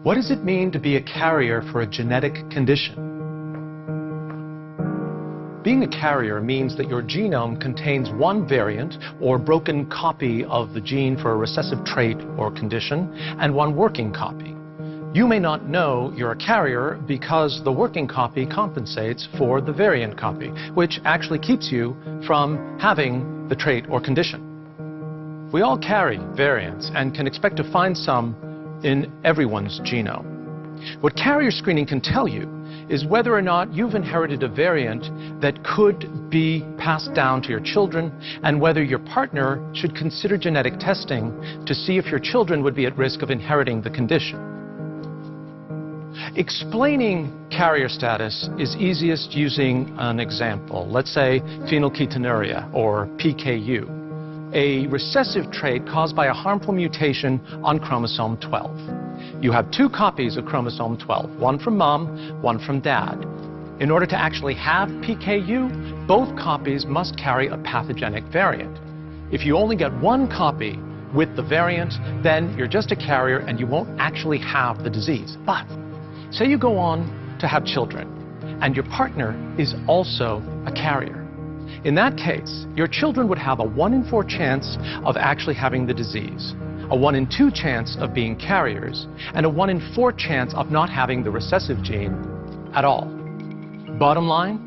What does it mean to be a carrier for a genetic condition? Being a carrier means that your genome contains one variant or broken copy of the gene for a recessive trait or condition and one working copy. You may not know you're a carrier because the working copy compensates for the variant copy, which actually keeps you from having the trait or condition. We all carry variants and can expect to find some in everyone's genome. What carrier screening can tell you is whether or not you've inherited a variant that could be passed down to your children and whether your partner should consider genetic testing to see if your children would be at risk of inheriting the condition. Explaining carrier status is easiest using an example. Let's say phenylketonuria, or PKU, a recessive trait caused by a harmful mutation on chromosome 12. You have two copies of chromosome 12, one from mom, one from dad. In order to actually have PKU, both copies must carry a pathogenic variant. If you only get one copy with the variant, then you're just a carrier and you won't actually have the disease. But say you go on to have children and your partner is also a carrier. In that case, your children would have a 1 in 4 chance of actually having the disease, a 1 in 2 chance of being carriers, and a 1 in 4 chance of not having the recessive gene at all. Bottom line,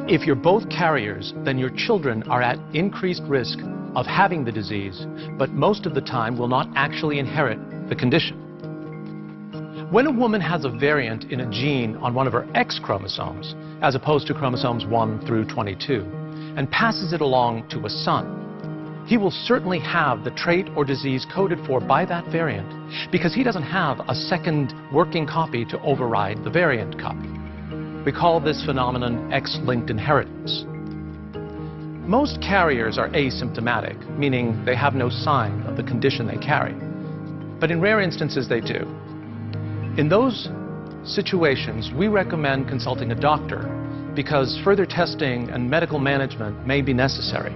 if you're both carriers, then your children are at increased risk of having the disease, but most of the time will not actually inherit the condition. When a woman has a variant in a gene on one of her X chromosomes, as opposed to chromosomes 1 through 22, and passes it along to a son, he will certainly have the trait or disease coded for by that variant because he doesn't have a second working copy to override the variant copy. We call this phenomenon X-linked inheritance. Most carriers are asymptomatic, meaning they have no sign of the condition they carry. But in rare instances, they do. In those situations, we recommend consulting a doctor because further testing and medical management may be necessary.